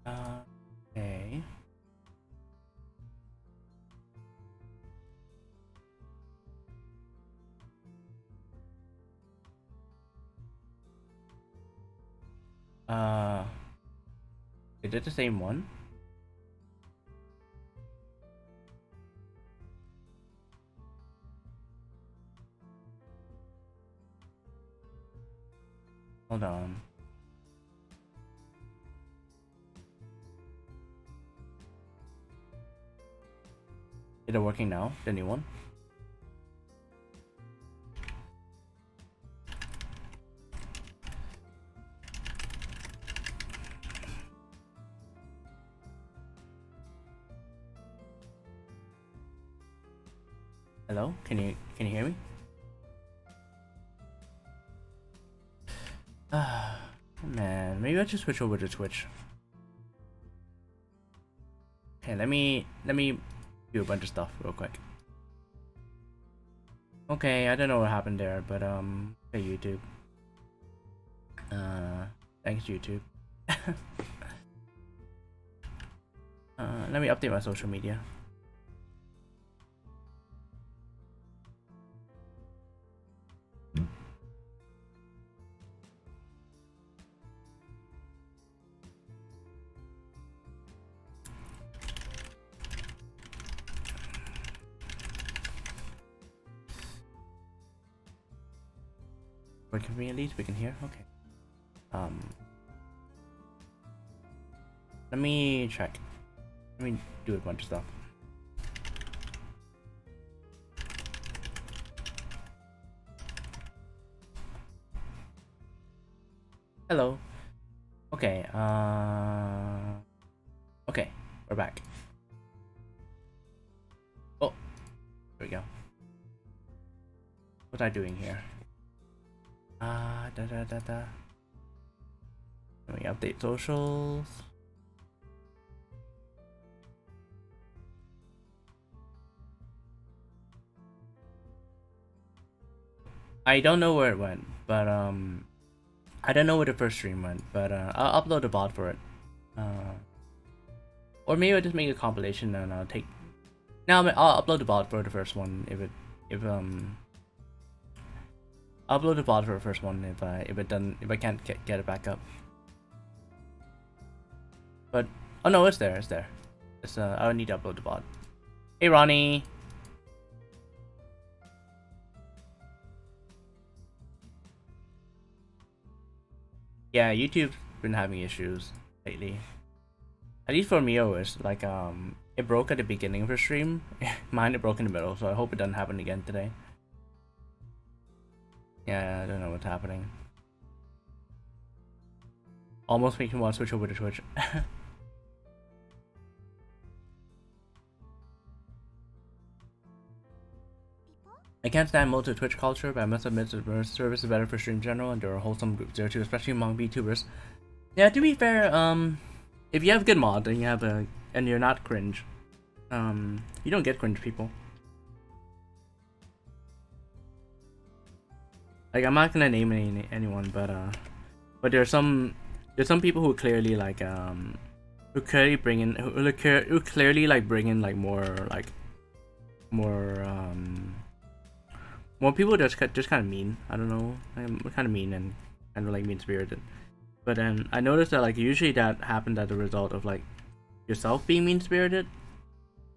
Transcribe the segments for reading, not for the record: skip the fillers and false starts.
Okay. Uh, is it the same one? Hold on. Is it working now? The new one? Hello? Can you hear me? Man, maybe I should switch over to Twitch. Okay, let me do a bunch of stuff real quick. Okay, I don't know what happened there, but okay, YouTube. Thanks YouTube. Let me update my social media. Working for me at least, we can hear? Okay. Let me check. Let me do a bunch of stuff. Hello. Okay, okay, we're back. Oh, there we go. What was I doing here? Let me update socials. I don't know where it went, but I don't know where the first stream went, but I'll upload a bot for it. Or maybe I'll just make a compilation and I'll take. No, I'll upload the bot for the first one if I'll upload the bot for the first one if I can't get it back up. But oh no, it's there. It's I don't need to upload the bot. Hey Ronnie. Yeah, YouTube's been having issues lately. At least for me, always like it broke at the beginning of the stream. Mine it broke in the middle, so I hope it doesn't happen again today. Yeah, I don't know what's happening. Almost makes me want to switch over to Twitch. I can't stand most of Twitch culture, but I must admit the service is better for stream in general, and there are wholesome groups there too, especially among VTubers. Yeah, to be fair, if you have good mod and you have and you're not cringe, you don't get cringe people. Like I'm not gonna name anyone, but there's some people who clearly like who clearly bring in like more people just kind of mean. I don't know, kind of mean and kind of like mean spirited. But then I noticed that like usually that happens as a result of like yourself being mean spirited.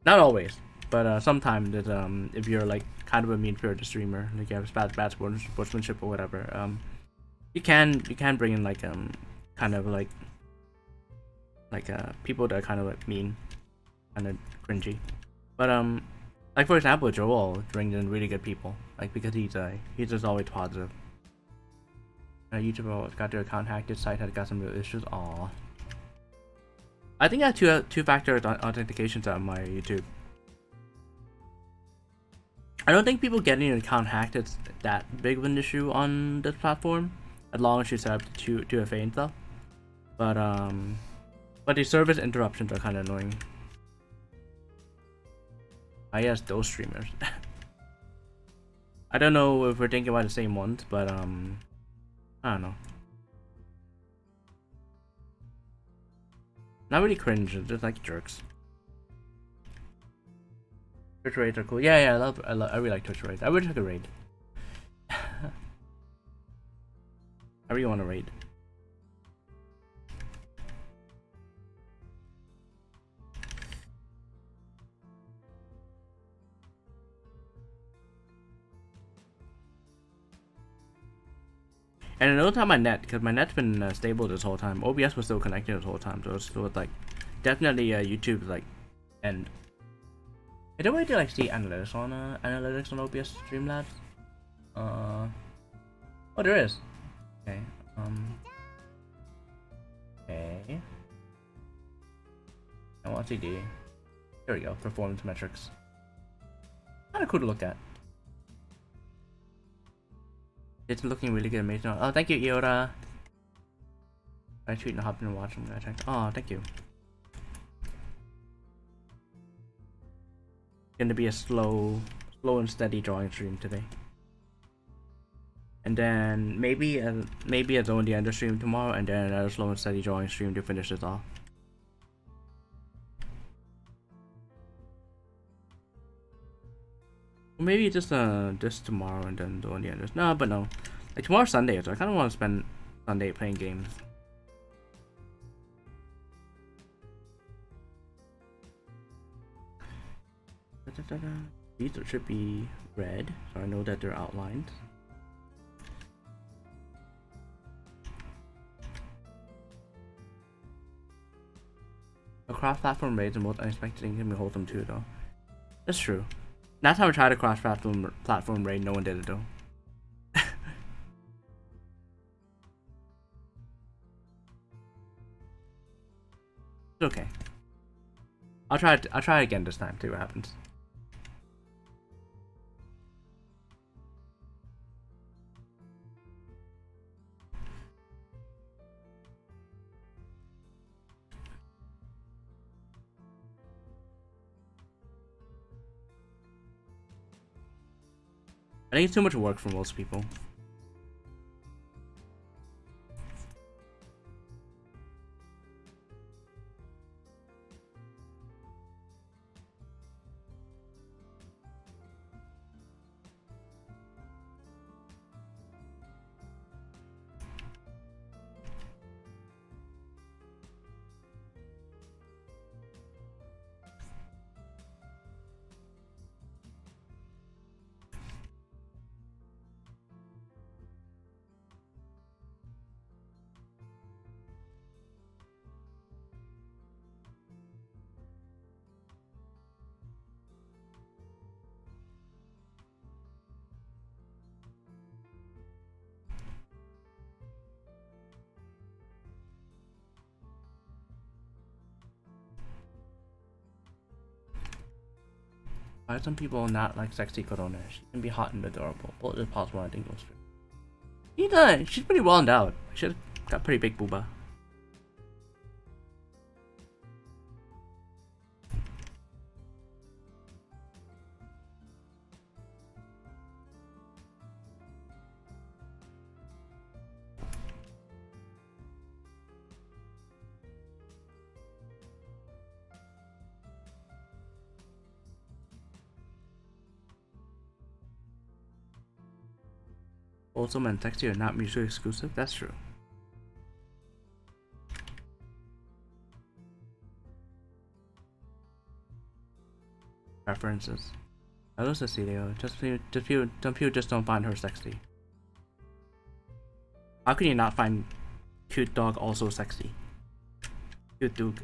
Not always, but sometimes that if you're like kind of a mean spirited streamer, like you have bad sportsmanship or whatever, you can bring in like kind of like people that are kind of like mean, kind of cringy. But like for example, Joel brings in really good people, like because he's just always positive. YouTuber got their account hacked. This site had got some real issues. Aw. I think I have two-factor authentications on my YouTube. I don't think people getting an account hacked is that big of an issue on this platform, as long as you set up the 2FA and stuff. But the service interruptions are kind of annoying. I guess those streamers. I don't know if we're thinking about the same ones, but I don't know. Not really cringe, just like jerks. Twitch raids are cool. Yeah, I really like Twitch raids. I would take a raid. I really want to raid. And I noticed how my net, because my net's been stable this whole time. OBS was still connected this whole time, so it's still like definitely YouTube like end. Is there a way to like see analytics on OBS Streamlabs? Oh, there is. Okay. Okay. I want to see the. There we go. Performance metrics. Kind of cool to look at. It's looking really good, amazing. Oh, thank you, Eura. I tweet and hop in and watch them. Oh, thank you. Gonna be a slow and steady drawing stream today. And then maybe a Zone the Ender stream tomorrow, and then another slow and steady drawing stream to finish this off. Maybe just tomorrow and then Zone the Ender. No, but no. Like tomorrow's Sunday, so I kind of want to spend Sunday playing games. These should be red, so I know that they're outlined. A cross-platform raid is the most unexpected thing can be wholesome too, though. That's true. Last time I tried a cross-platform raid, no one did it though. It's okay. I'll try again this time. See what happens. I think it's too much work for most people. Why some people not like sexy Corona? She can be hot and adorable. Both is possible, I think, those two. She's pretty well endowed. She's got pretty big booba. Also, and sexy are not mutually exclusive. That's true. Preferences. Hello, Cecilio. Some people just don't find her sexy. How can you not find cute dog also sexy? Cute DOOG.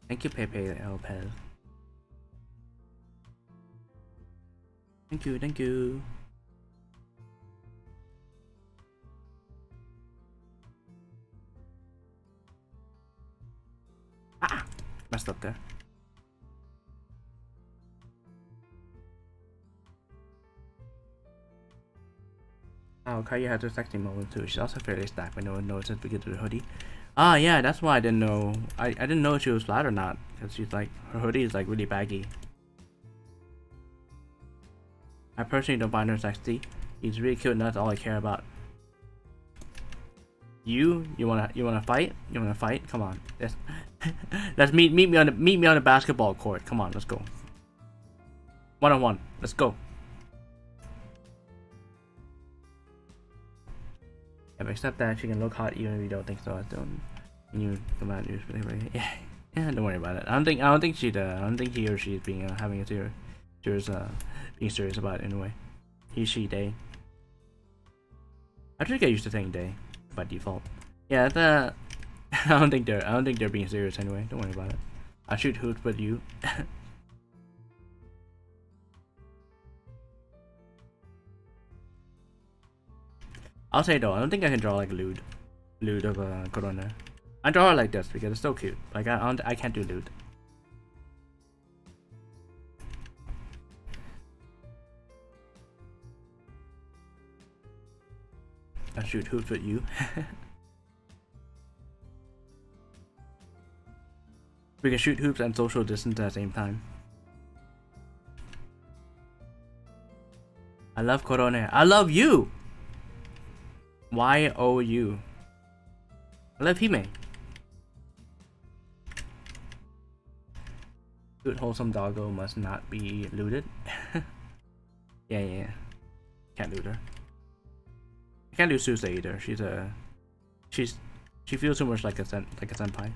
Thank you, Pepe Lopez. Thank you. messed up there. Oh, Kaya has a sexy moment too. She's also fairly stacked, but no one knows it because of the hoodie. Ah, yeah, that's why I didn't know. I didn't know if she was flat or not, because she's like, her hoodie is like really baggy. I personally don't find her sexy. He's really cute and that's all I care about. You wanna fight? You wanna fight? Come on. Let's meet me on the basketball court. Come on, let's go. 1-on-1. Let's go. Yeah, except that she can look hot even if you don't think so. You come out and yeah, don't worry about it. I don't think she or she's being having a serious being serious about it anyway. He, she, they. I just get used to saying they by default. Yeah, I don't think they're being serious anyway. Don't worry about it. I shoot hoops with you. I'll say though, I don't think I can draw like lewd of a Corona. I draw her like this because it's so cute. Like I can't do lewd. I shoot hoops with you. We can shoot hoops and social distance at the same time. I love Corona. I love you! Y-O-U. I love Hime. Good wholesome doggo must not be looted. yeah. Can't loot her. I can't do Susa either. She feels too much like a senpai.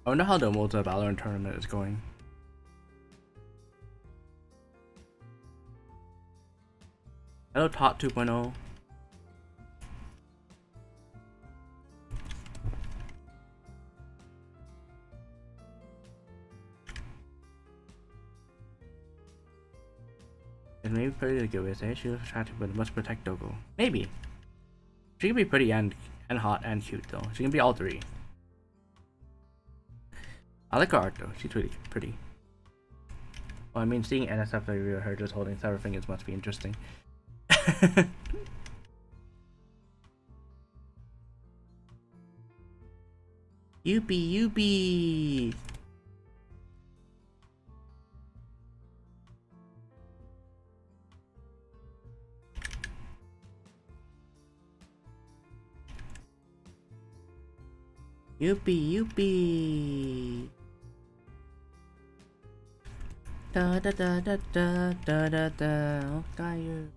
I wonder how the Malta Valorant tournament is going. Hello, Pt.2. And maybe pretty to go with, eh? She was attractive but must protect Dogo. Maybe. She can be pretty and hot and cute though. She can be all three. I like her art though. She's really pretty. Well, I mean, seeing NSFW or her just holding several fingers must be interesting. Yuppie. Yuppie. Da da da da da da da da. Okay.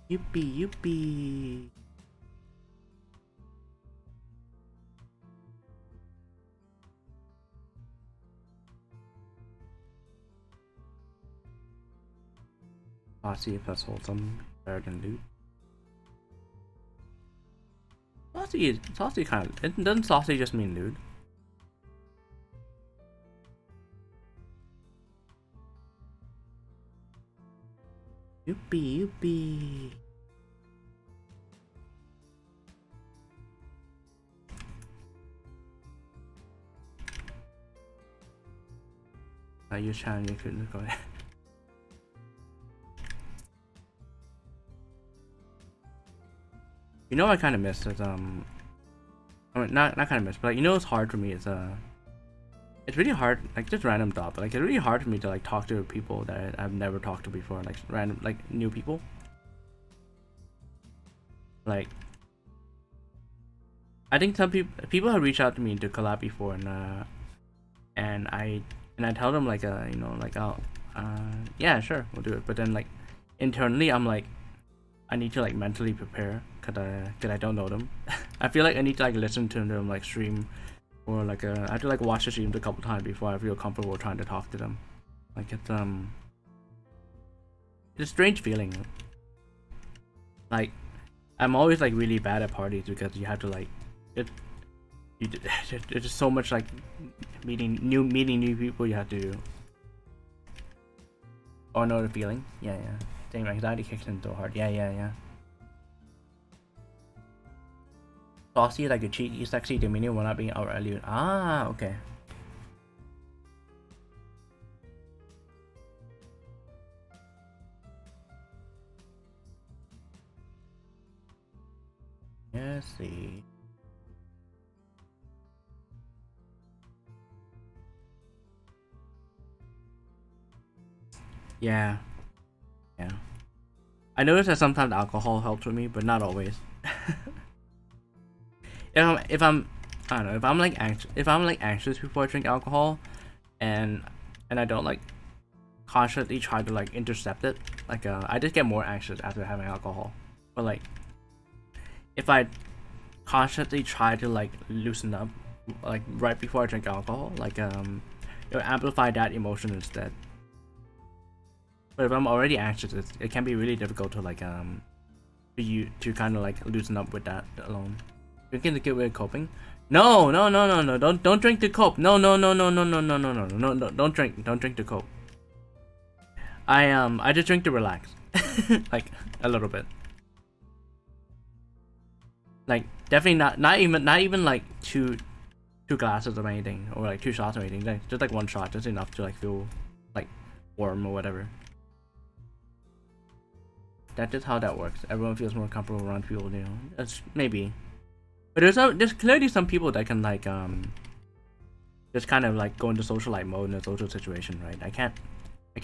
Yuppie. Saucy plus wholesome, better than loot. Saucy kind of. Doesn't saucy just mean lewd? Yuppie. Are you trying to couldn't go? You know, I kind of miss it. I mean, not kind of miss, but like, you know, it's hard for me. It's really hard. Like just random thought, but like it's really hard for me to like talk to people that I've never talked to before. Like random, like new people. Like, I think some people have reached out to me to collab before, and I tell them like you know, like yeah, sure, we'll do it. But then like internally, I'm like, I need to like mentally prepare cause I don't know them. I feel like I need to like listen to them like stream, or like I have to like watch the streams a couple times before I feel comfortable trying to talk to them. Like it's a strange feeling. Like I'm always like really bad at parties because you have to like it's just so much like meeting new people you have to do. Oh, know the feeling? Yeah. Damn, anxiety kicks in so hard. Yeah. Saucy like a cheeky, sexy demeanor while not being outright. Ah, okay. Let's see. Yeah. I notice that sometimes alcohol helps with me, but not always. if I'm I don't know, if I'm like anxious before I drink alcohol, and I don't like consciously try to like intercept it, like I just get more anxious after having alcohol. But like if I consciously try to like loosen up like right before I drink alcohol, like it'll amplify that emotion instead. But if I'm already anxious, it can be really difficult to like to kind of like loosen up with that alone. Drinking to get rid of coping? No, don't drink to cope. No, don't drink to cope. I just drink to relax. Like a little bit. Like definitely not even like two glasses of anything, or like 2 shots or anything. Like, just like 1 shot, just enough to like feel like warm or whatever. That's just how that works. Everyone feels more comfortable around people, you know. That's maybe. But there's clearly some people that can like just kind of like go into socialite mode in a social situation, right? I can't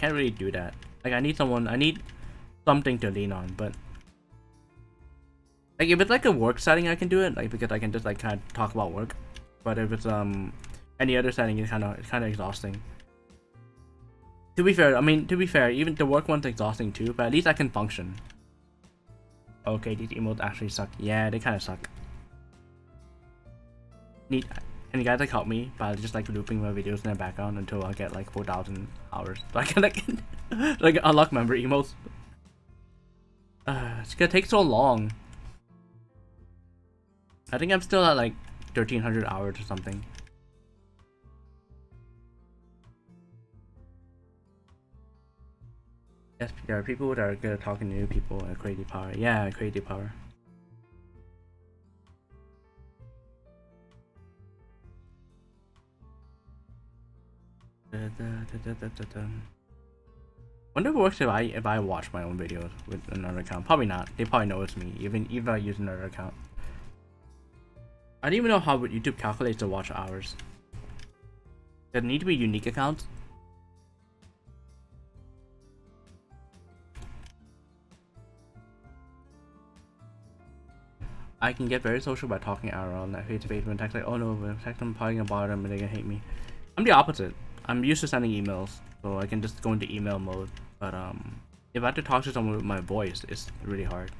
really do that. Like I need something to lean on, but like if it's like a work setting, I can do it, like because I can just like kind of talk about work. But if it's any other setting, it's kind of exhausting. To be fair, even the work one's exhausting too, but at least I can function. Okay, these emotes actually suck. Yeah, they kind of suck. Can you guys like help me by just like looping my videos in the background until I get like 4,000 hours so I can like unlock member emotes? It's gonna take so long. I think I'm still at like 1,300 hours or something. Yes, there are people that are good at talking to new people and crazy power. Yeah, crazy power. Wonder if it works if I watch my own videos with another account. Probably not. They probably know it's me, even if I use another account. I don't even know how YouTube calculates the watch hours. Does it need to be unique accounts? I can get very social by talking IRL, not face to face. When text like, oh no, when text I'm probably gonna bother them and they're gonna hate me. I'm the opposite. I'm used to sending emails, so I can just go into email mode. But if I have to talk to someone with my voice, it's really hard.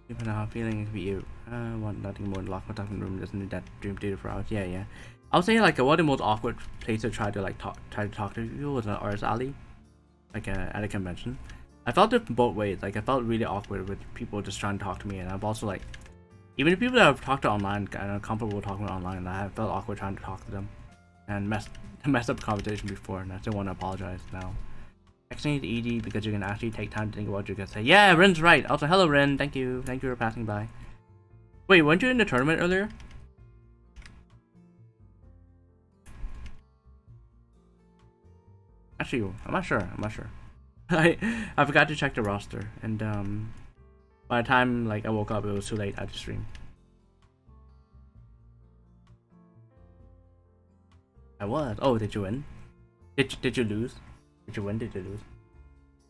Even how feeling is you want nothing more than lock myself in the room, doesn't need that dream data for hours. Yeah. I was saying like one of the most awkward places to try to talk to people was an artist alley, like at a convention. I felt it both ways. Like I felt really awkward with people just trying to talk to me, and I've also like, even the people that I've talked to online and are comfortable talking to online, I have felt awkward trying to talk to them, and messed up the conversation before, and I still want to apologize now. Texting is easy because you can actually take time to think about what you're gonna say. Yeah, Ren's right. Also, hello Ren. Thank you for passing by. Wait, weren't you in the tournament earlier? Actually, I'm not sure. I forgot to check the roster, and by the time like I woke up, it was too late at the stream. I was. Oh, did you win? Did you lose? Did you win? Did you lose?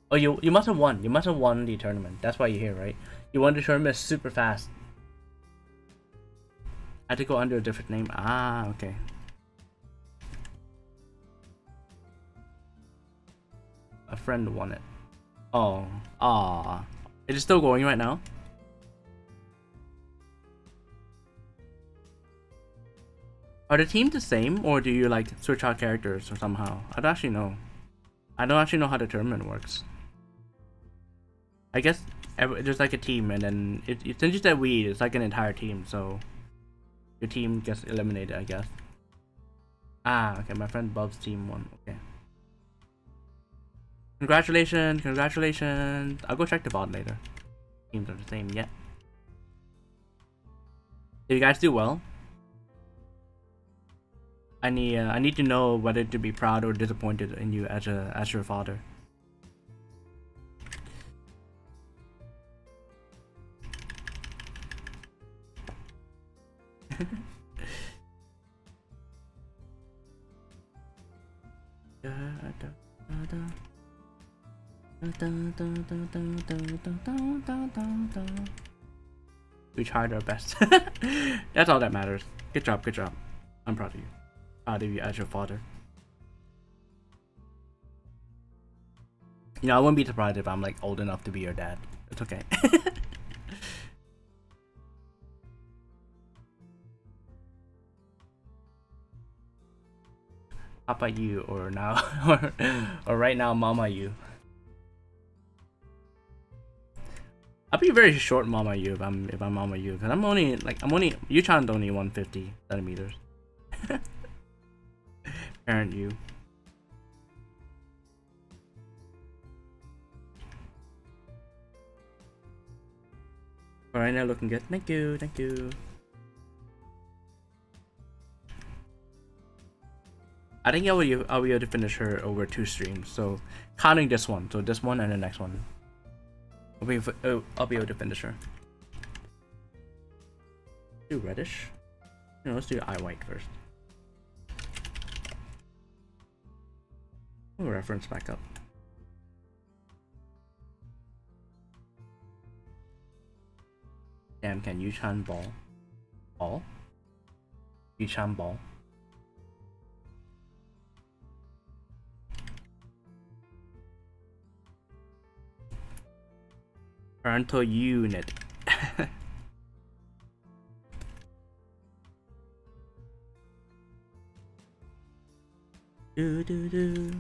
Oh, you must have won. You must have won the tournament. That's why you're here, right? You won the tournament super fast. I had to go under a different name. Ah, okay. A friend won it. Oh, ah. It is still going right now? Are the teams the same, or do you like switch out characters or somehow? I don't actually know. I don't actually know how the tournament works. I guess there's like a team, and then since you said we, it's like an entire team, so your team gets eliminated, I guess. Ah, okay. My friend Bub's team won. Okay. Congratulations, congratulations. I'll go check the bot later. Teams are the same yet. Did you guys do well? I need to know whether to be proud or disappointed in you as your father. We tried our best. That's all that matters. Good job, good job. I'm proud of you. Proud of you as your father. You know, I wouldn't be surprised if I'm like old enough to be your dad. It's okay. Papa you, or now, or right now, Mama you. I'll be very short Mama you if I'm Mama you, because I'm only Yuchan's only 150 centimeters. Parent you. Alright, now looking good. Thank you, thank you. I think I'll be able to finish her over 2 streams. So counting this one, so this one and the next one, I'll be able to finish her. Do reddish. No, let's do eye white first. We'll reference back up. Damn, can Yuchan ball? Ball? Yuchan ball? Parental unit. Do do do.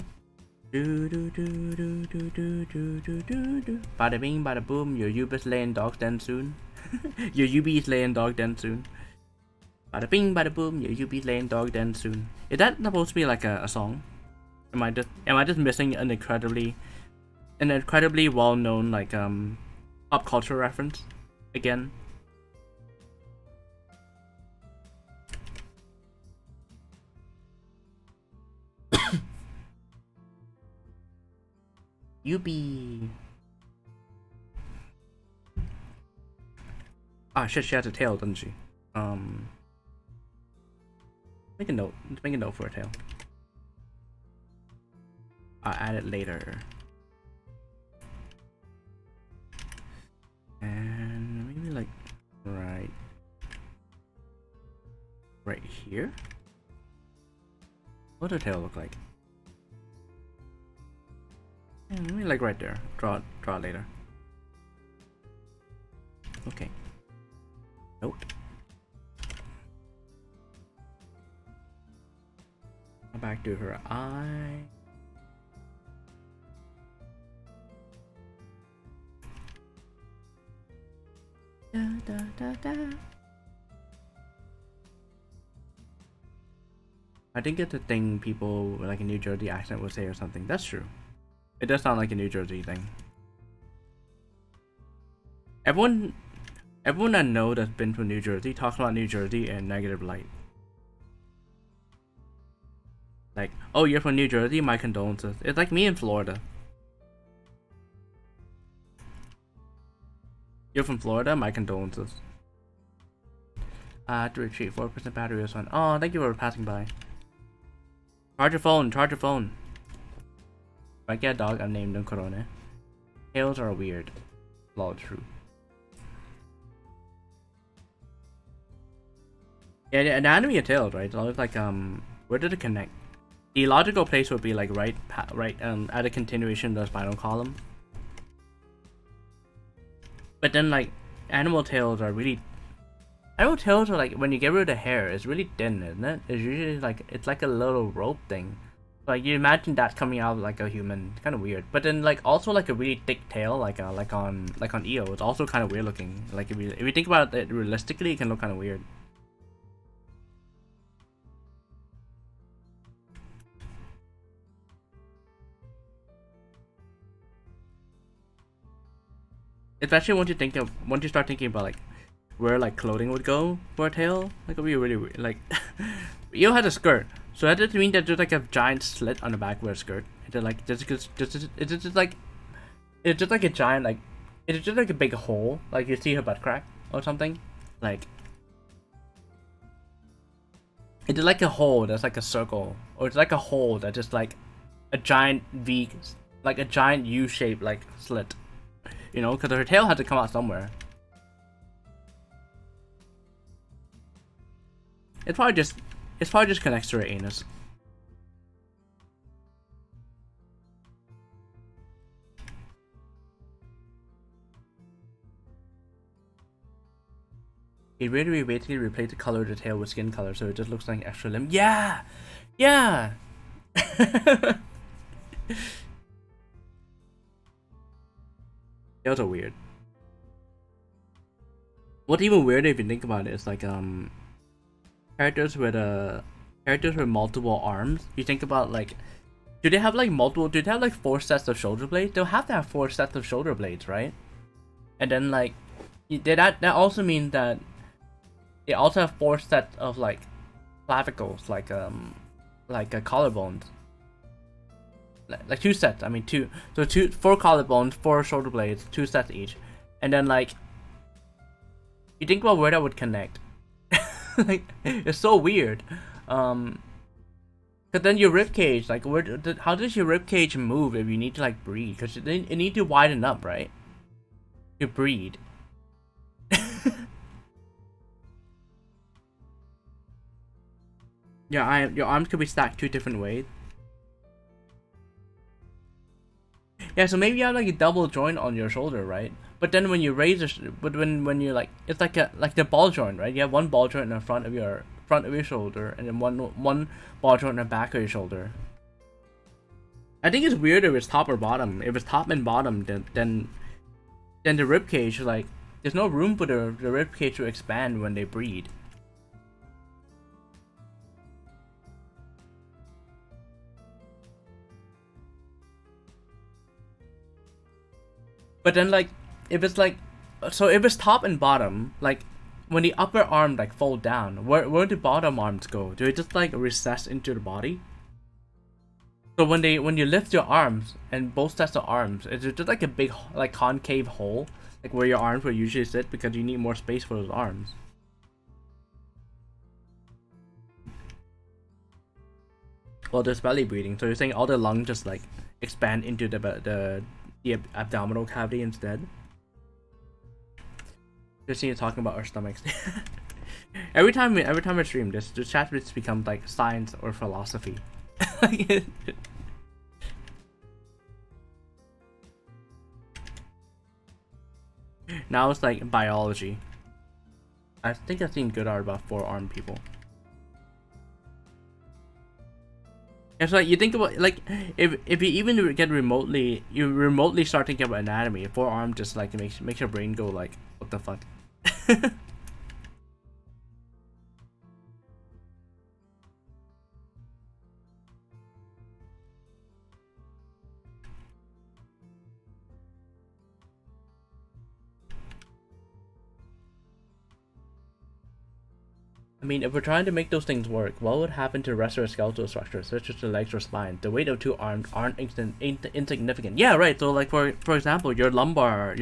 Do do do do do do do do do do. Bada bing, bada boom. Your Uber's laying dog den soon. Your UB's laying dog den soon. Bada bing, bada boom. Your UB's laying dog den soon. Is that supposed to be like a song? Am I just missing an incredibly well known like pop culture reference again? UB. Ah shit, she has a tail, doesn't she? Make a note. Let's make a note for a tail. I'll add it later. And maybe like right here. What does the tail look like? Yeah, maybe like right there. Draw it later. Okay. Note. Back to her eye. Da, da, da, da. I think it's a thing people with like a New Jersey accent would say or something. That's true. It does sound like a New Jersey thing. Everyone I know that's been to New Jersey talks about New Jersey in negative light. Like, oh, you're from New Jersey? My condolences. It's like me in Florida. You're from Florida? My condolences. To retreat, 4% battery was on. Oh, thank you for passing by. Charge your phone, charge your phone. If I get a dog, I'm named him Corona. Tails are weird. Lol, true. Yeah, the anatomy of tails, right? It's always like, where did it connect? The logical place would be like right at a continuation of the spinal column. But then like, animal tails are like, when you get rid of the hair, it's really thin, isn't it? It's usually like, it's like a little rope thing. Like you imagine that coming out like a human, it's kind of weird. But then like also like a really thick tail, like on EO, it's also kind of weird looking. Like if you think about it realistically, it can look kind of weird. Especially once you start thinking about like where like clothing would go for a tail, like it would be really weird. Like EO has a skirt, so that doesn't mean that there's like a giant slit on the back of a skirt. It's like it's just like a giant like it's just like a big hole, like you see her butt crack or something. Like it's like a hole that's like a circle, or it's like a hole that's just like a giant V, like a giant U-shaped like slit. You know, because her tail had to come out somewhere. It's probably just connects to her anus. It really basically replaced the color of the tail with skin color, so it just looks like extra limb. Yeah, yeah. Tails are weird. What's even weirder if you think about it is like characters with multiple arms. You think about like, do they have like 4 sets of shoulder blades? They'll have to have 4 sets of shoulder blades, right? And then like, that also means that they also have 4 sets of like clavicles, like collarbones. Like 2 sets. I mean 2. So 4 collarbones, 4 shoulder blades, 2 sets each, and then like, you think about where that would connect. Like it's so weird. Cause then your rib cage, like how does your rib cage move if you need to like breathe? Cause it need to widen up, right? To breathe. Yeah, your arms could be stacked 2 different ways. Yeah, so maybe you have like a double joint on your shoulder, right? But then when you raise it, but when you like, it's like the ball joint, right? You have one ball joint in the front of your shoulder, and then one ball joint in the back of your shoulder. I think it's weird if it's top or bottom. If it's top and bottom, then the rib cage, like, there's no room for the rib cage to expand when they breed. But then like, if it's like, so if it's top and bottom, like when the upper arm like fold down, where do bottom arms go? Do it just like recess into the body? So when you lift your arms and both sets of arms, it's just like a big like concave hole, like where your arms would usually sit, because you need more space for those arms. Well, there's belly breathing, so you're saying all the lungs just like expand into the abdominal cavity instead? Just see you talking about our stomachs. every time I stream, this chat just becomes like science or philosophy. Now it's like biology. I think I've seen good art about 4-armed people. It's like, you think about like, if you even get remotely start thinking about anatomy, 4-armed just like makes your brain go like, what the fuck. I mean, if we're trying to make those things work, what would happen to the rest of the skeletal structures, such as the legs or spine? The weight of 2 arms aren't insignificant. Yeah, right. So, like for example, your lumbar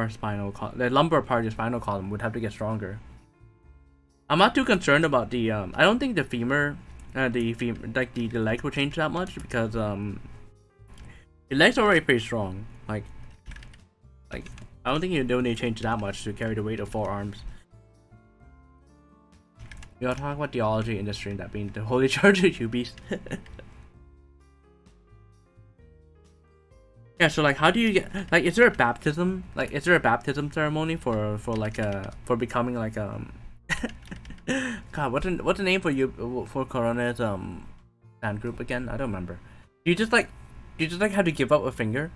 spinal the lumbar part of your spinal column would have to get stronger. I'm not too concerned about the I don't think the femur, the leg will change that much because the legs are already pretty strong. Like I don't think you don't need to change that much to carry the weight of 4 arms. We are talking about theology industry and that being the Holy Church of Ubies. Yeah, so like, how do you get like? Is there a baptism? Like, is there a baptism ceremony for for becoming like God, what's the name for you for Corona's fan group again? I don't remember. Do you just like have to give up a finger?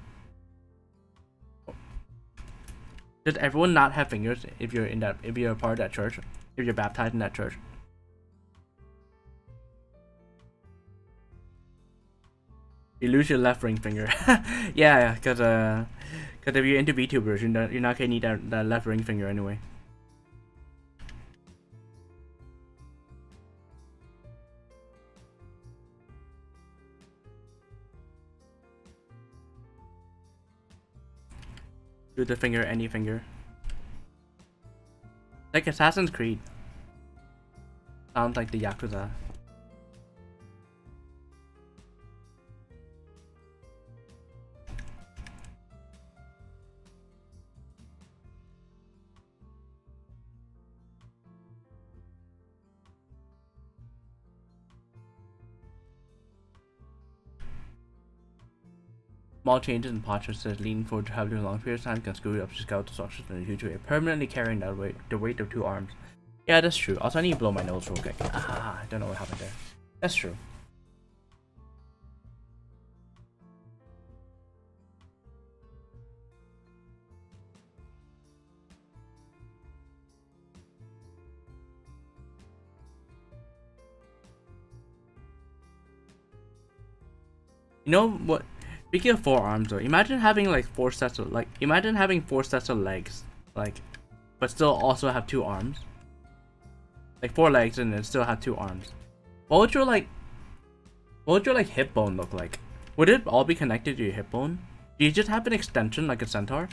Does everyone not have fingers if you're a part of that church? If you're baptized in that church? You lose your left ring finger. Yeah, because if you're into VTubers, you're not gonna need that left ring finger anyway. Do the finger, any finger. Like Assassin's Creed. Sounds like the Yakuza. Small changes in postures such as leaning forward traveling a long period of time can screw up your skeletal structures in a huge way, permanently carrying that the weight of 2 arms. Yeah, that's true. Also, I need to blow my nose real quick. I don't know what happened there. That's true. You know what? Speaking of 4 arms though, imagine having like 4 sets of imagine having 4 sets of legs, but still also have 2 arms. Like 4 legs and then still have 2 arms. What would your hip bone look like? Would it all be connected to your hip bone? Do you just have an extension like a centaur?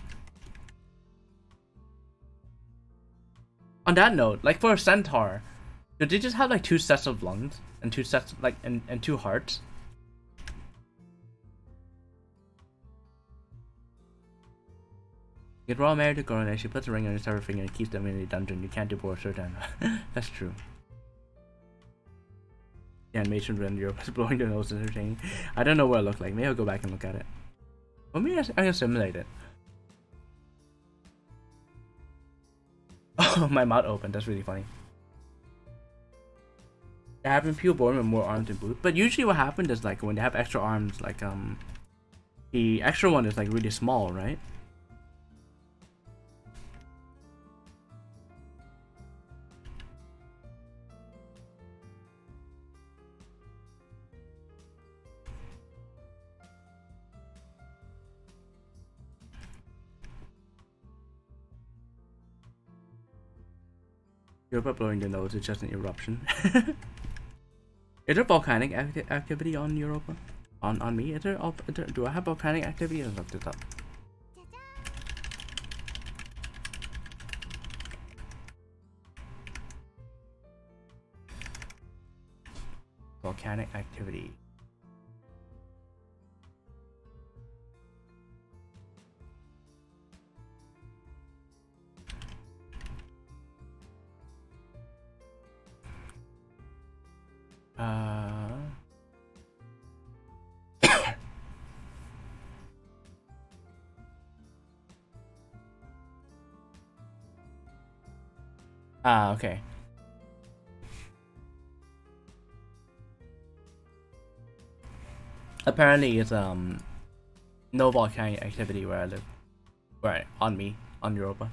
On that note, like for a centaur, do they just have like 2 sets of lungs and 2 sets and 2 hearts? Get Raw married to Corona, she puts a ring on his severed finger and keeps them in the dungeon. You can't divorce her then. That's true. The animation when Europa is blowing their nose is entertaining. I don't know what it looked like. Maybe I'll go back and look at it. Or maybe I can simulate it. Oh, my mouth opened. That's really funny. They have been people born with more arms than boots. But usually what happens is like when they have extra arms, like the extra one is like really small, right? Europa blowing the nose is just an eruption. Is there volcanic activity on Europa? On me? Is there, do I have volcanic activity? Let's look this up. Volcanic activity. Okay. Apparently it's no volcanic activity where I live. Right, on me, on Europa.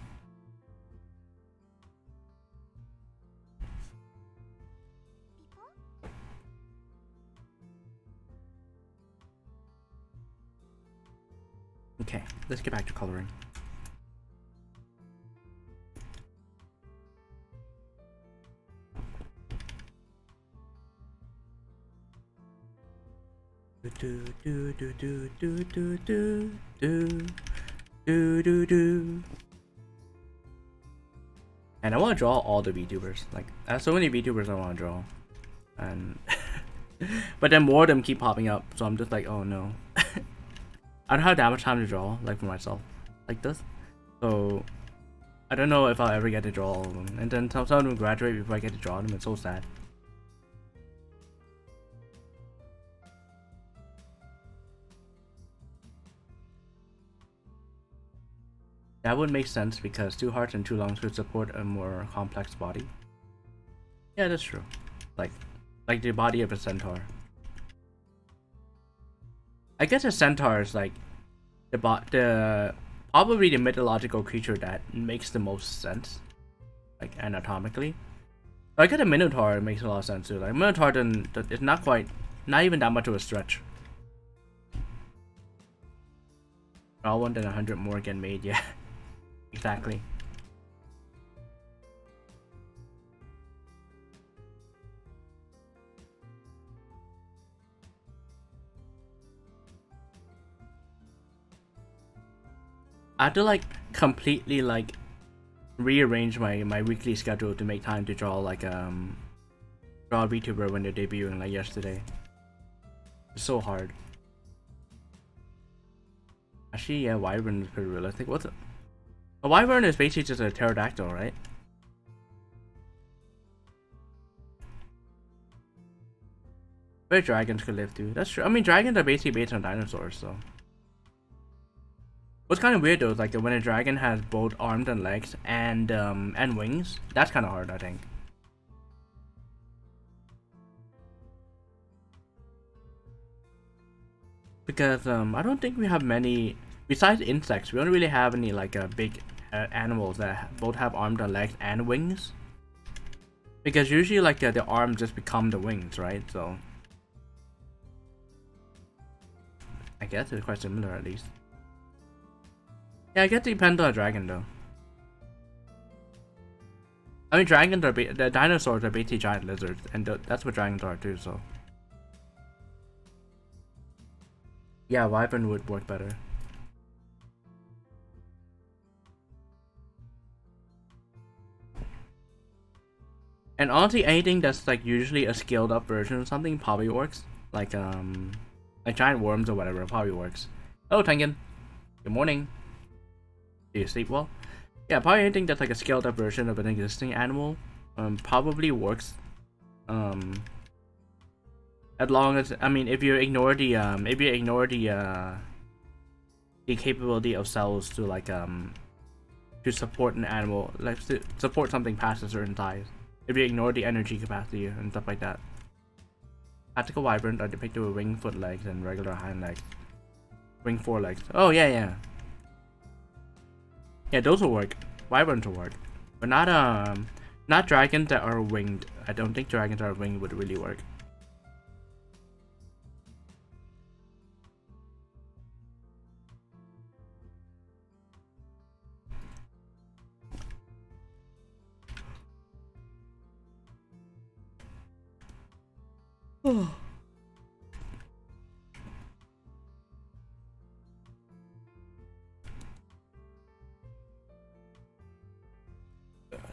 Okay, let's get back to coloring. Do do do do do do do do do do do. And I want to draw all the VTubers. Like, I have so many VTubers I want to draw, and but then more of them keep popping up. So I'm just like, oh no. I don't have that much time to draw, like for myself, like this. So I don't know if I'll ever get to draw all of them. And then some of them graduate before I get to draw them. It's so sad. That would make sense because 2 hearts and 2 lungs could support a more complex body. Yeah, that's true. Like the body of a centaur. I guess a centaur is like the probably the mythological creature that makes the most sense, like anatomically. But I guess a minotaur makes a lot of sense too. Like minotaur, it's not even that much of a stretch. All 1 then 100 more get made. Yeah, exactly. I have to like completely like rearrange my weekly schedule to make time to draw like draw a VTuber when they're debuting like yesterday. It's so hard. Actually, yeah, wyvern is pretty realistic. What's it? A wyvern is basically just a pterodactyl, right? Where dragons could live too. That's true. I mean, dragons are basically based on dinosaurs, so. What's kind of weird though is like when a dragon has both arms and legs and wings. That's kind of hard, I think. Because I don't think we have many besides insects. We don't really have any like big animals that both have arms and legs and wings. Because usually like the arms just become the wings, right? So I guess it's quite similar at least. Yeah, I guess it depends on a dragon though. I mean, dragons are the dinosaurs are basically giant lizards, and that's what dragons are too. So yeah, wyvern would work better. And honestly, anything that's like usually a scaled up version of something probably works. Like giant worms or whatever probably works. Oh, Tengen. Good morning. Do you sleep well? Yeah, probably anything that's like a scaled up version of an existing animal probably works. As long as, I mean, if you ignore the the capability of cells to like to support an animal, like to support something past a certain size. If you ignore the energy capacity and stuff like that. Tactical wyverns are depicted with wing foot legs and regular hind legs. Wing forelegs. Oh yeah, yeah. Yeah, those will work. Wyverns will work, but not dragons that are winged. I don't think dragons that are winged would really work.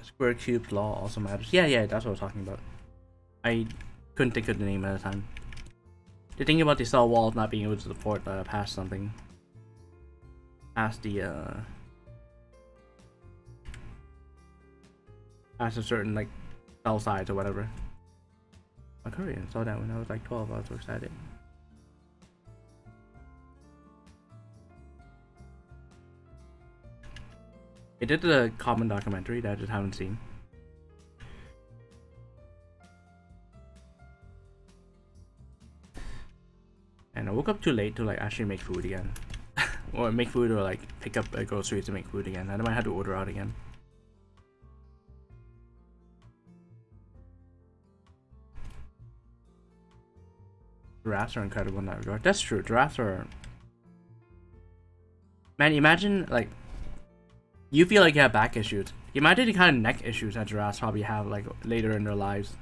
Square cubes law also matters. Yeah, yeah, that's what I was talking about. I couldn't think of the name at the time. The thing about the cell walls not being able to support past something, past the past a certain like cell size or whatever. My Korean saw that when I was like 12. I was so excited. It did the common documentary that I just haven't seen. And I woke up too late to like actually make food again. Or make food or like pick up groceries to make food again. I might have to order out again. Giraffes are incredible in that regard. That's true. Giraffes are... Man, imagine like... You feel like you have back issues. Imagine the kind of neck issues that giraffes probably have like later in their lives.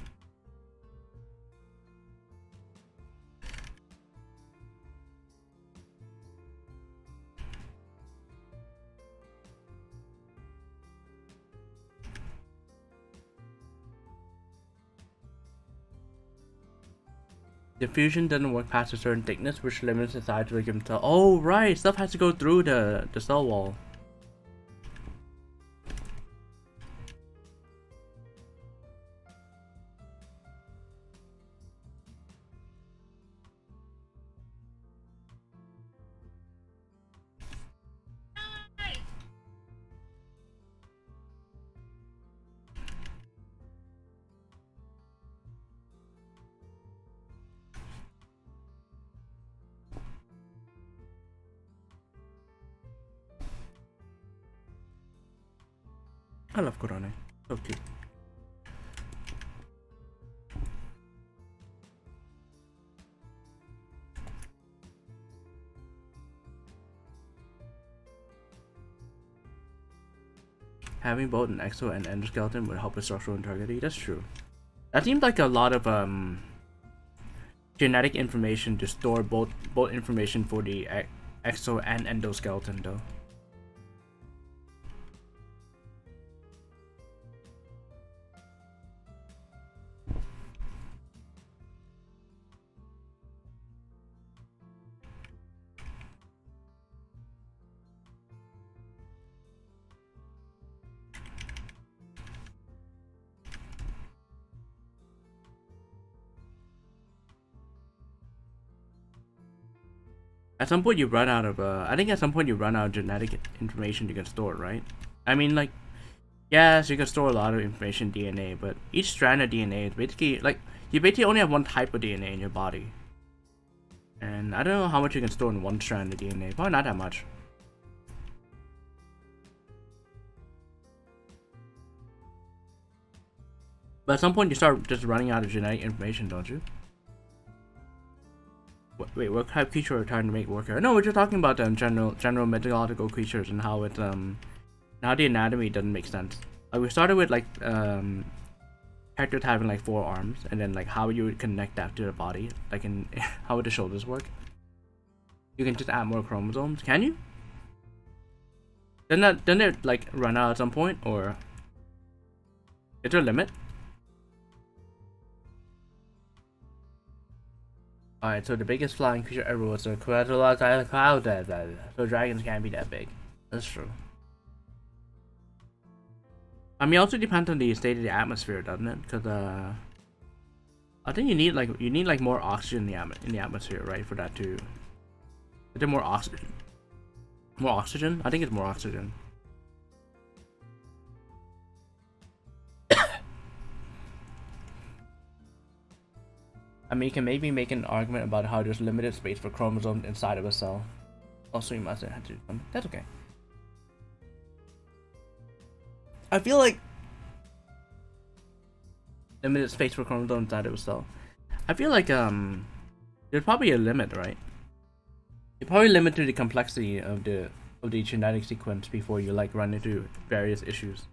Diffusion doesn't work past a certain thickness, which limits the size of a given cell. Oh right, stuff has to go through the cell wall. I love Korone. So cute. Having both an exo and endoskeleton would help with structural integrity. That's true. That seems like a lot of genetic information to store both information for the exo and endoskeleton though. At some point you run out of I think at some point you run out of genetic information you can store, right? I mean, like, yes, you can store a lot of information DNA, but each strand of DNA is basically like you basically only have one type of DNA in your body. And I don't know how much you can store in one strand of DNA. Probably not that much. But at some point you start just running out of genetic information, don't you? Wait, what type of creature are we trying to make work here? No, we're just talking about general mythological creatures and how it how the anatomy doesn't make sense. Like we started with like characters having like 4 arms, and then like how you would connect that to the body, like in how would the shoulders work? You can just add more chromosomes, can you? Then it like run out at some point, or is there a limit? Alright, so the biggest flying creature ever was a cloud. So dragons can't be that big. That's true. I mean, it also depends on the state of the atmosphere, doesn't it? Because I think you need like more oxygen in the atmosphere, right? For that to. Is there more oxygen? More oxygen? I think it's more oxygen. I mean, you can maybe make an argument about how there's limited space for chromosomes inside of a cell. Also, you must have had to do something. That's okay. I feel like limited space for chromosomes inside of a cell. I feel like there's probably a limit, right? You're probably limited the complexity of the genetic sequence before you like run into various issues.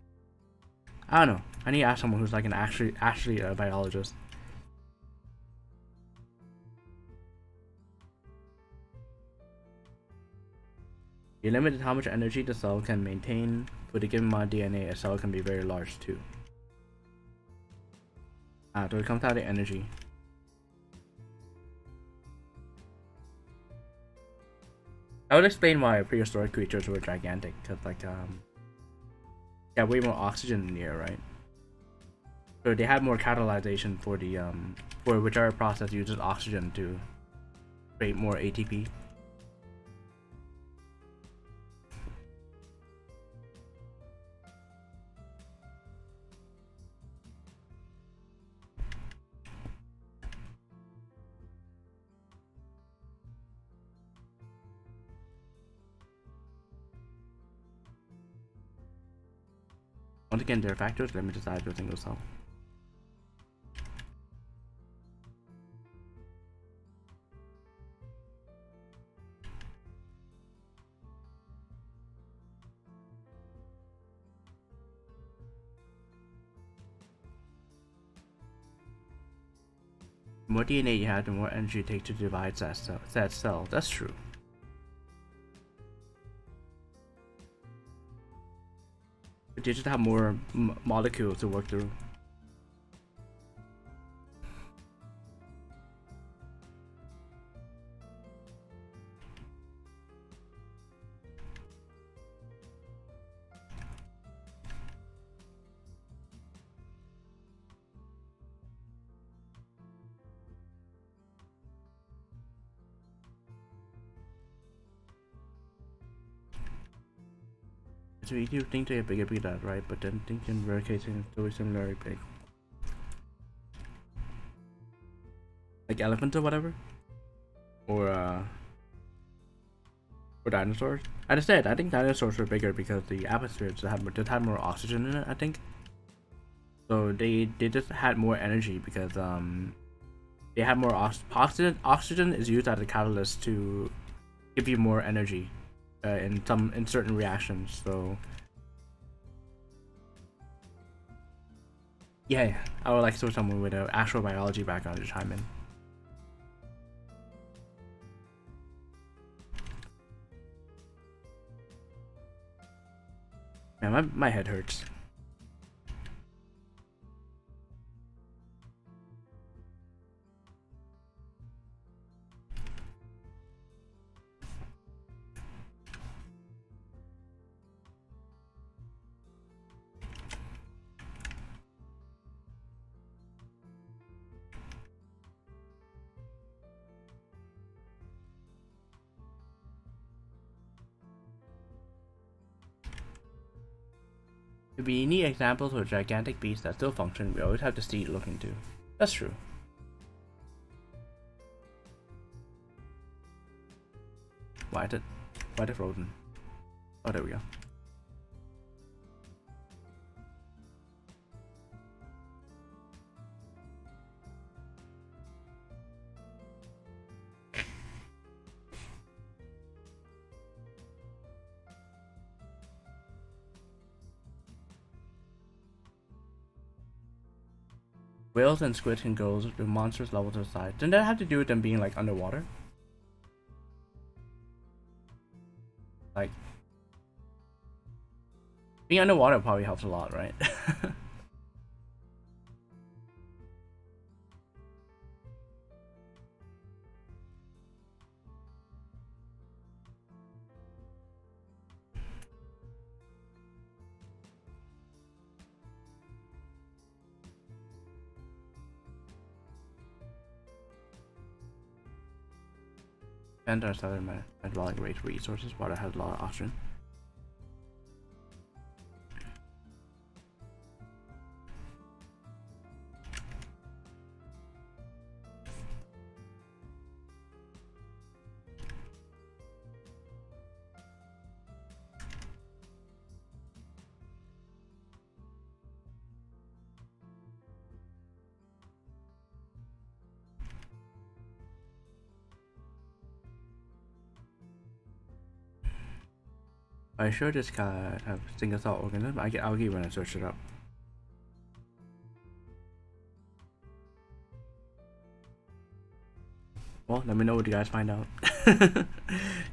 I don't know. I need to ask someone who's like an actually a biologist. You're limited how much energy the cell can maintain. With a given amount of DNA, a cell can be very large too. So it comes out of energy. I would explain why prehistoric creatures were gigantic, because like they have way more oxygen in the air, right? So they had more catalyzation for the for whichever process uses oxygen to create more ATP. Once again, there are factors that limit the size of a single cell. The more DNA you have, the more energy it takes to divide that cell. That's true. But you just have more molecules to work through. So you do think they get bigger because that, right? But then think in rare cases it's always similarly big. Like elephants or whatever? Or dinosaurs? I just said I think dinosaurs were bigger because the atmosphere just had more oxygen in it, I think. So they just had more energy because they had more oxygen. Oxygen is used as a catalyst to give you more energy in certain reactions. So yeah, I would like to someone with an actual biology background to chime in. Man, my head hurts. To be neat examples of gigantic beasts that still function, we always have to see look into. That's true. Why did Roden? Oh, there we go. Whales and squid can go to monstrous levels of size. Didn't that have to do with them being like underwater? Like being underwater probably helps a lot, right? And our southern metabolic rate resources, water has a lot of oxygen. I sure this guy have single cell organism. I get algae when I search it up. Well, let me know what you guys find out.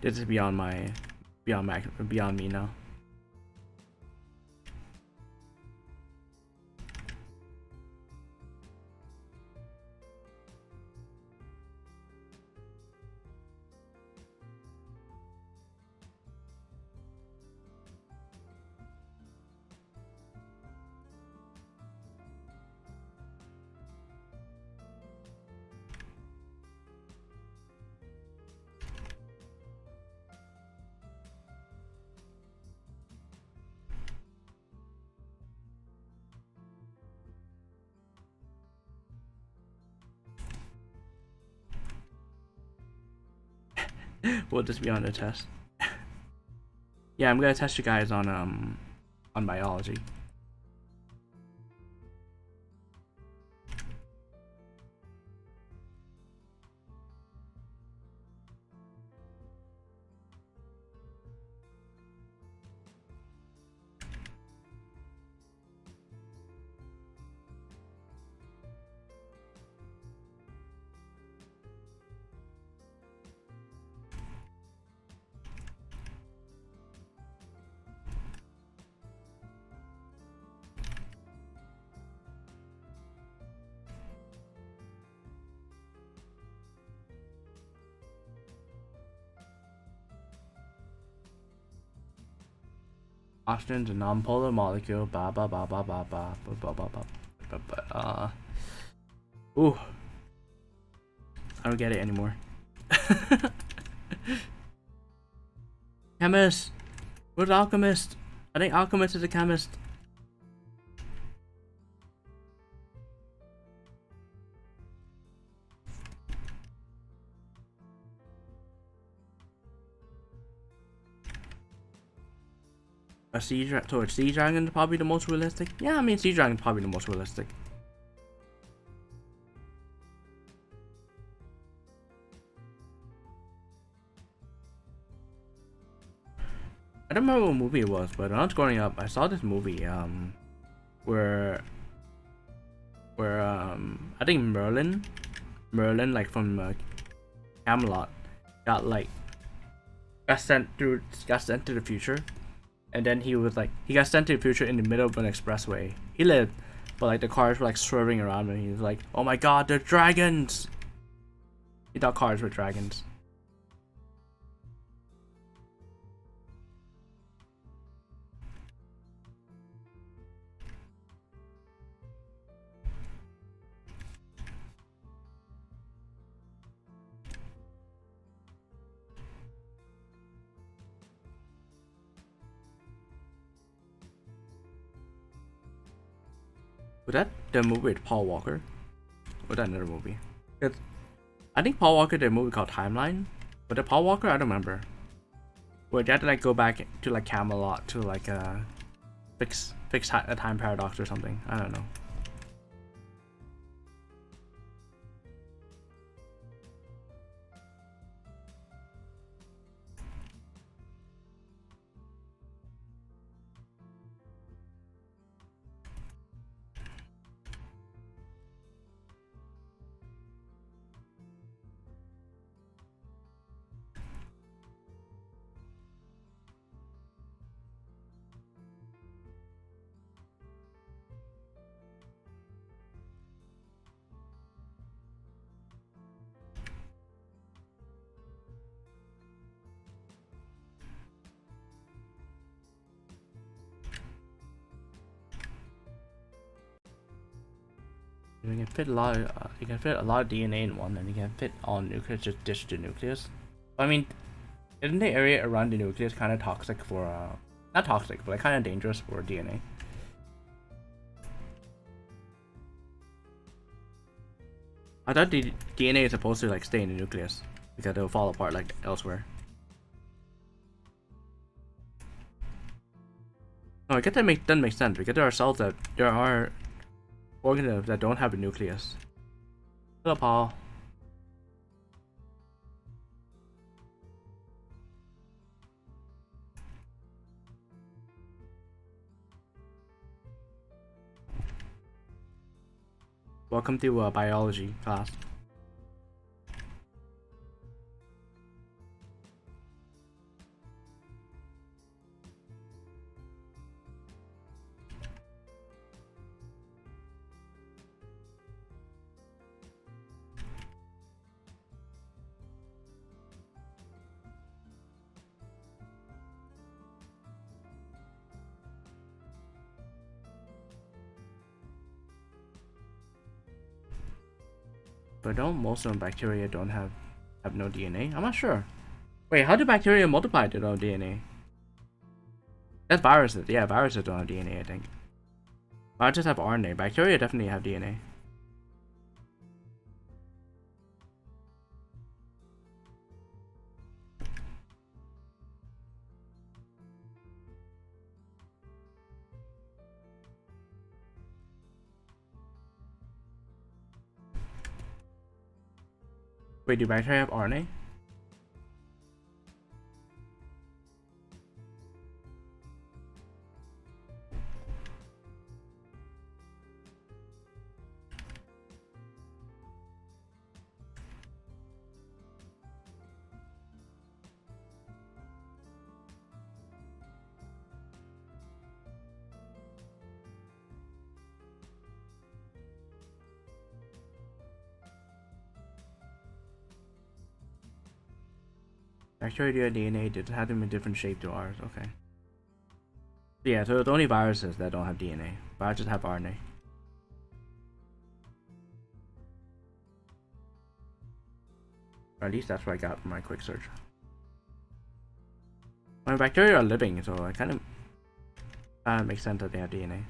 This is beyond me now. Will this be on the test? Yeah, I'm gonna test you guys on biology. Oxygen's a non-polar molecule. Ba ba ba ba ba ba ba ba ba ba ba. Ooh, I don't get it anymore. Chemist, where's alchemist? I think Alchemist is a chemist. A sea dragon is probably the most realistic. Yeah, I mean sea dragon is probably the most realistic. I don't remember what movie it was, but when I was growing up, I saw this movie where I think Merlin like from Camelot got sent to the future, and then he got sent to the future in the middle of an expressway. He lived, but like the cars were like swerving around, and he was like, "Oh my God, they're dragons!" He thought cars were dragons. Was that the movie with Paul Walker? Or was that another movie? I think Paul Walker did a movie called Timeline. But the Paul Walker, I don't remember. Where they had to like go back to like Camelot to like fix a time paradox or something. I don't know. You can fit a lot of DNA in one, and you can fit all nucleus, just dish the nucleus. I mean, isn't the area around the nucleus kind of toxic for not toxic, but like kind of dangerous for DNA? I thought the DNA is supposed to like stay in the nucleus because it'll fall apart like elsewhere. No, I guess that doesn't make sense because there are organisms that don't have a nucleus. Hello, Paul. Welcome to biology class. But don't most of them bacteria don't have no DNA? I'm not sure. Wait, how do bacteria multiply to no DNA? That's viruses. Yeah, viruses don't have DNA, I think. Viruses have RNA. Bacteria definitely have DNA. Wait, do bacteria have RNA? Bacteria have DNA, they have them in different shape to ours. Okay. Yeah, so it's only viruses that don't have DNA. Viruses have RNA. Or at least that's what I got from my quick search. My bacteria are living, so I kind of That makes sense that they have DNA.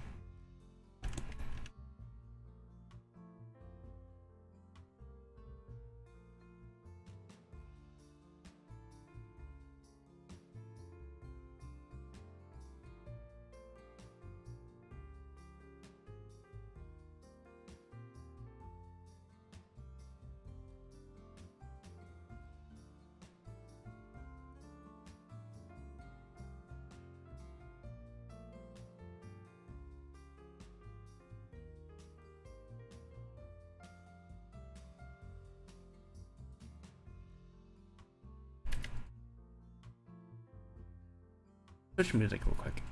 Switch music real quick.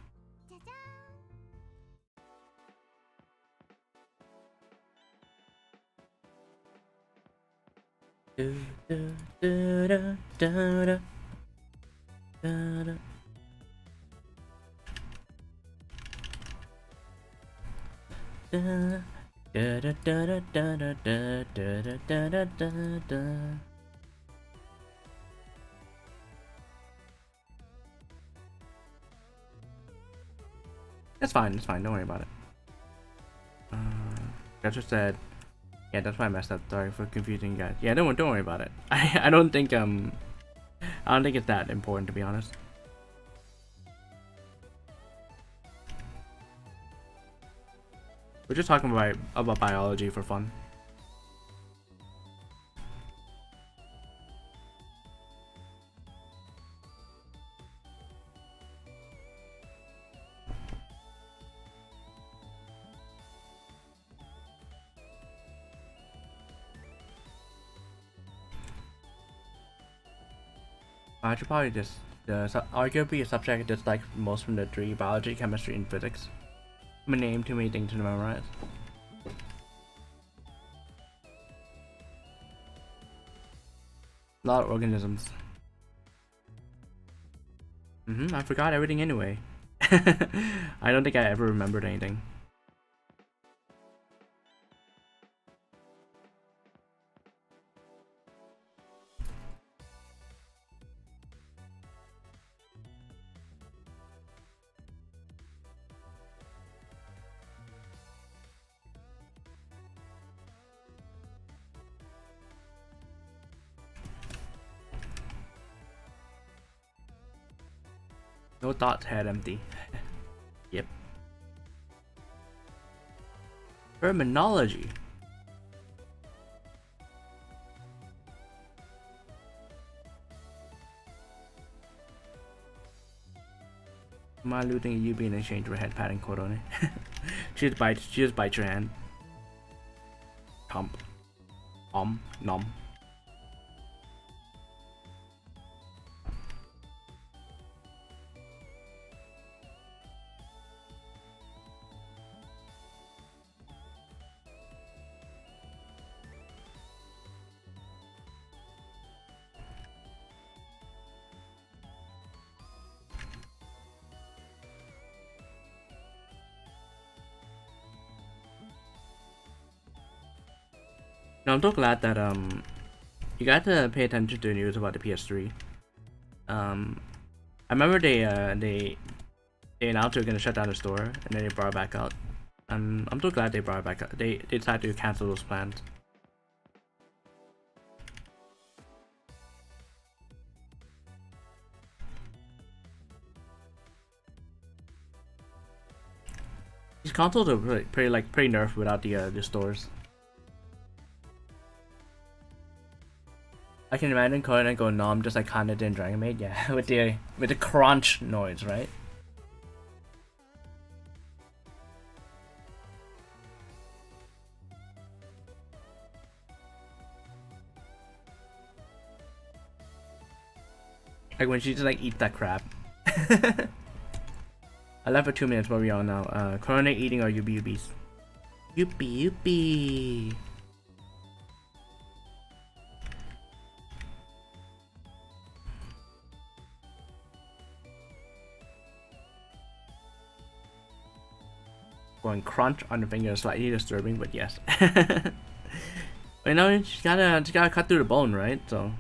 That's fine, it's fine, don't worry about it. That's just said. Yeah, that's why I messed up. Sorry for confusing you guys. Yeah, don't worry about it. I don't think it's that important, to be honest. We're just talking about biology for fun. I should probably just arguably a subject I dislike most from the three: biology, chemistry, and physics. I'm gonna name too many things to memorize. A lot of organisms. I forgot everything anyway. I don't think I ever remembered anything. No thoughts, head empty. Yep. Terminology. Am I looting a UB in exchange for head patting Korone? She just bites your hand. Chomp. Nom. No, I'm so glad that you got to pay attention to the news about the PS3. I remember they announced they were gonna shut down the store and then they brought it back out. I'm so glad they brought it back out. They decided to cancel those plans. These consoles are pretty nerfed without the stores. I can imagine Conan going nom just like Kanda did in Dragon Maid, yeah, with the crunch noise, right? Like when she just like eats that crab. I left for 2 minutes. Where we are now. Corona eating our UBs. Yuppie. Going crunch on the finger is slightly disturbing, but yes. You know, she's gotta cut through the bone, right? So.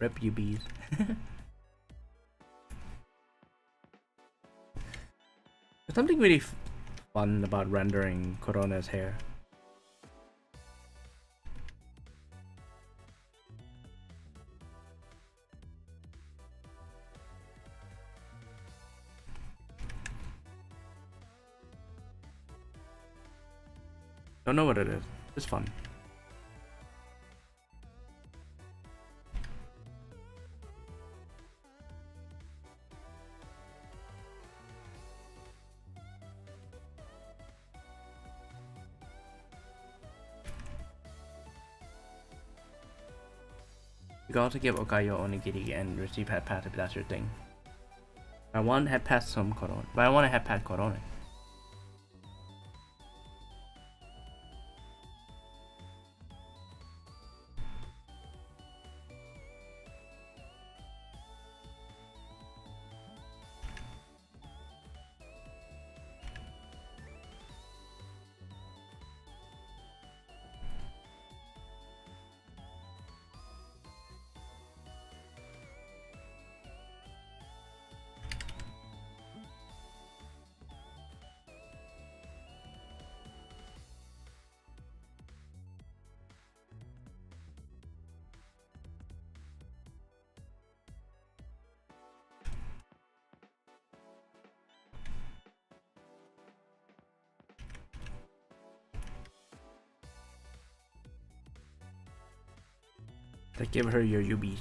Rip UBs. There's something really fun about rendering Corona's hair. Don't know what it is. It's fun. You can also give Okayo Onigiri and receive head pass if that's your thing. I want head pass some Corona, but I want a head pass Corona. Like give her your UBs.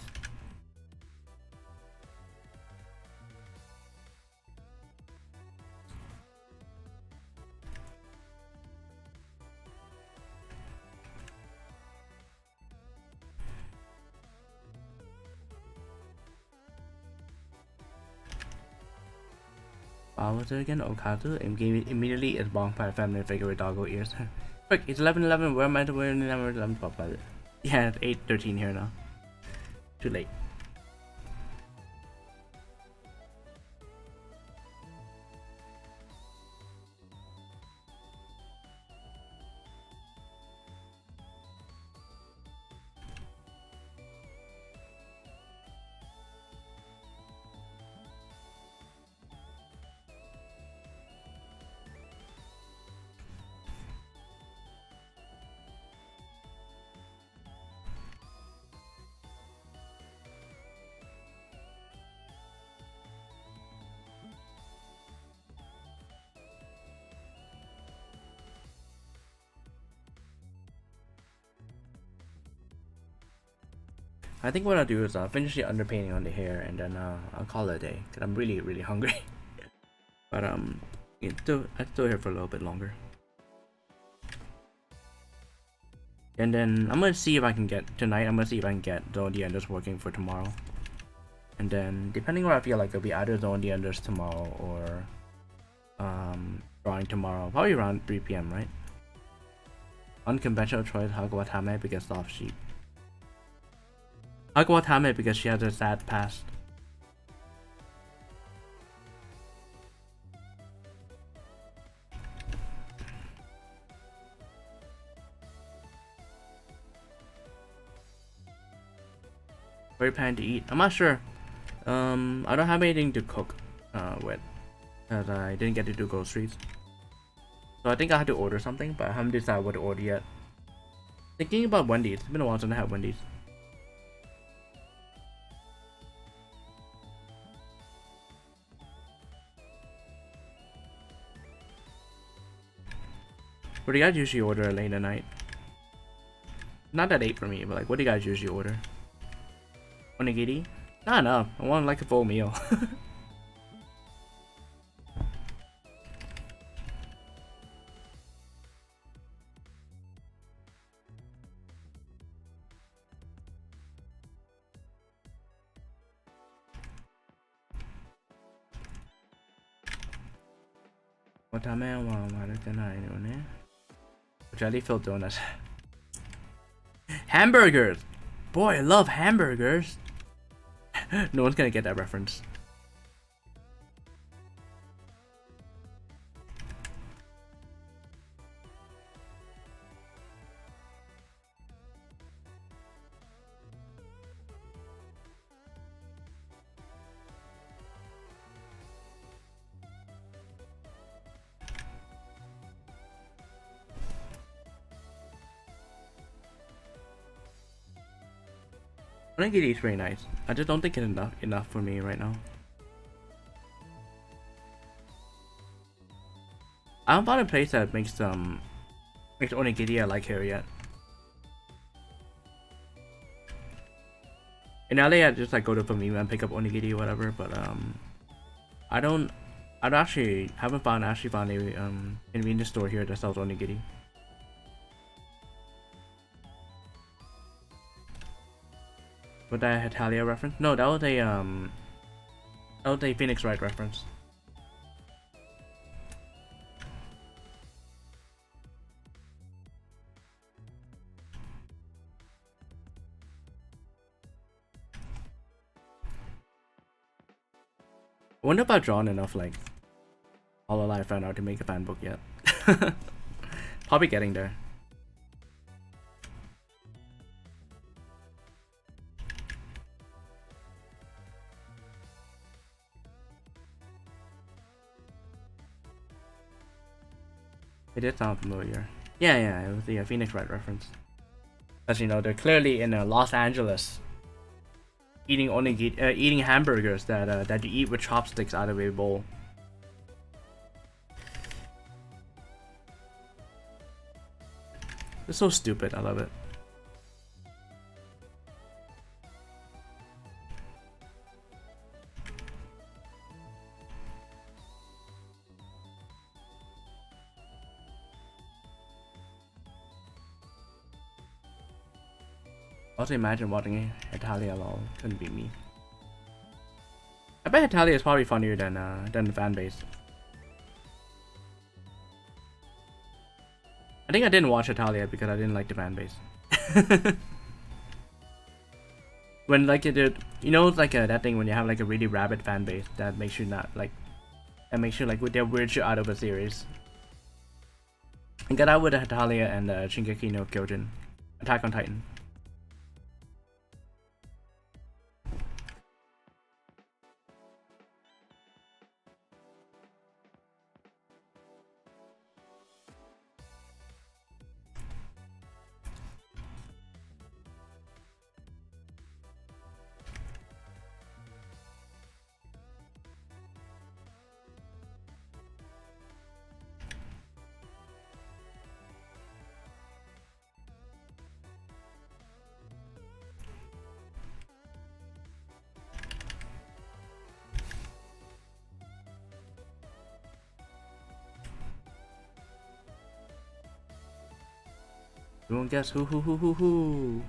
What was it again? Okatu immediately is bonked by a feminine figure with doggo ears. Quick, it's 11:11. Where am I to wear 11:11? Yeah, it's 8:13 here now. Too late. I think what I'll do is I'll finish the underpainting on the hair and then I'll call it a day because I'm really hungry. But I'm still here for a little bit longer. And then I'm gonna see if I can get tonight. I'm gonna see if I can get Zone the Enders working for tomorrow. And then depending on what I feel like, it'll be either Zone the Enders tomorrow or drawing tomorrow. Probably around 3 PM, right? Unconventional choice Hagawatame because soft sheep. Hagawatame because she has a sad past. Very planning to eat. I'm not sure. I don't have anything to cook with, as I didn't get to do groceries. So I think I had to order something, but I haven't decided what to order yet. Thinking about Wendy's. It's been a while since I had Wendy's. What do you guys usually order late at night? Not that late for me, but like, what do you guys usually order? Onigiri? Not enough. I want like a full meal. Jelly filled donuts. Hamburgers! Boy, I love hamburgers! No one's gonna get that reference. Onigiri is very nice. I just don't think it's enough for me right now. I haven't found a place that makes onigiri I like here yet. In LA, I just like go to Famima and pick up onigiri or whatever, but I haven't found a convenience store here that sells onigiri. Was that a Hetalia reference? No, that was a Phoenix Wright reference. I wonder if I've drawn enough like Hololive fan art to make a fan book yet. Probably getting there. It did sound familiar. Yeah, it was the Phoenix Wright reference. As you know, they're clearly in Los Angeles, eating hamburgers that you eat with chopsticks out of a bowl. It's so stupid. I love it. Also imagine watching Hetalia lol. Couldn't be me. I bet Hetalia is probably funnier than the fan base. I think I didn't watch Hetalia because I didn't like the fan base. When like you did, you know, like that thing when you have like a really rabid fan base that makes you not like, that makes you like with their weird shit out of a series. And got out with Hetalia and Shingeki no Kyojin, Attack on Titan. You won't guess who.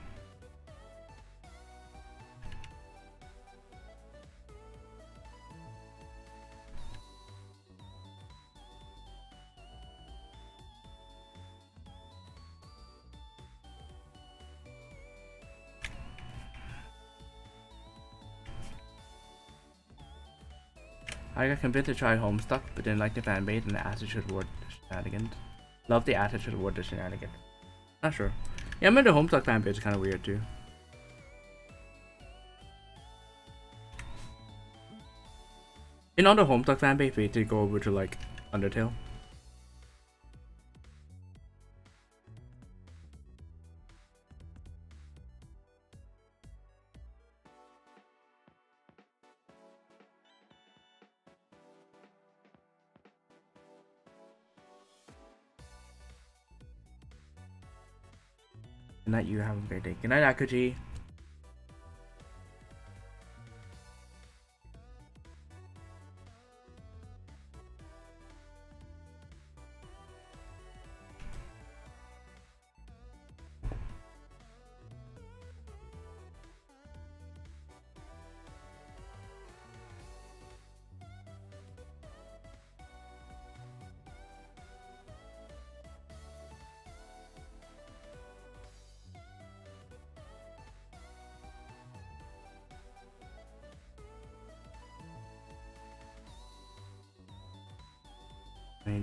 I got convinced to try Homestuck, but didn't like the fanbase and the attitude toward the shenanigans. Love the attitude toward the shenanigans. Not sure. Yeah, I mean the Homestuck fanbase is kind of weird too. In on the Homestuck fanbase, we did go over to like Undertale. Good night, you have a great day. Good night, Akuji.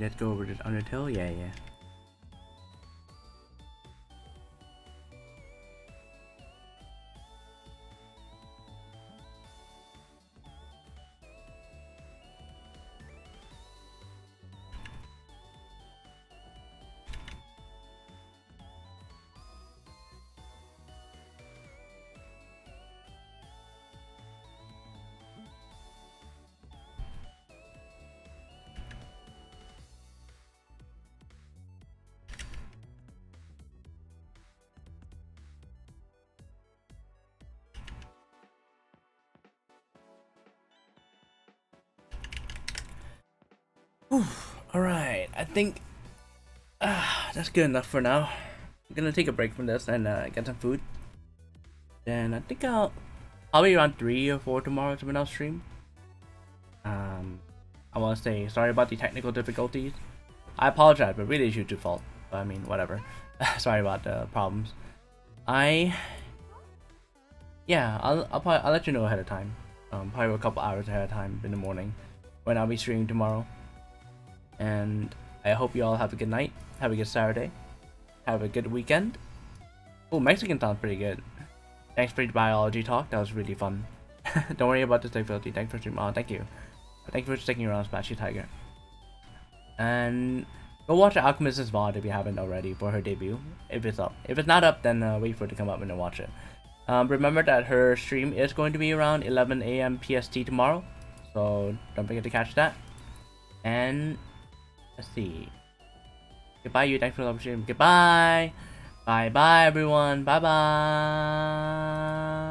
Let's go over to Undertale. Yeah. Alright, I think that's good enough for now. I'm gonna take a break from this and get some food. Then I think I'll be around 3 or 4 tomorrow when I'll stream. I want to say sorry about the technical difficulties. I apologize, but really it's YouTube's fault. But I mean, whatever. Sorry about the problems. I'll let you know ahead of time. Probably a couple hours ahead of time in the morning when I'll be streaming tomorrow. And I hope you all have a good night. Have a good Saturday. Have a good weekend. Oh, Mexican sounds pretty good. Thanks for the biology talk. That was really fun. Don't worry about the difficulty. Thanks for streaming. Oh, thank you. Thank you for sticking around, Splashy Tiger. And go watch the Alchemist's VOD if you haven't already for her debut. If it's up. If it's not up, then wait for it to come up and then watch it. Remember that her stream is going to be around 11 AM PST tomorrow. So don't forget to catch that. And let's see. Goodbye, you. Thanks for the stream. Goodbye. Bye bye, everyone. Bye bye.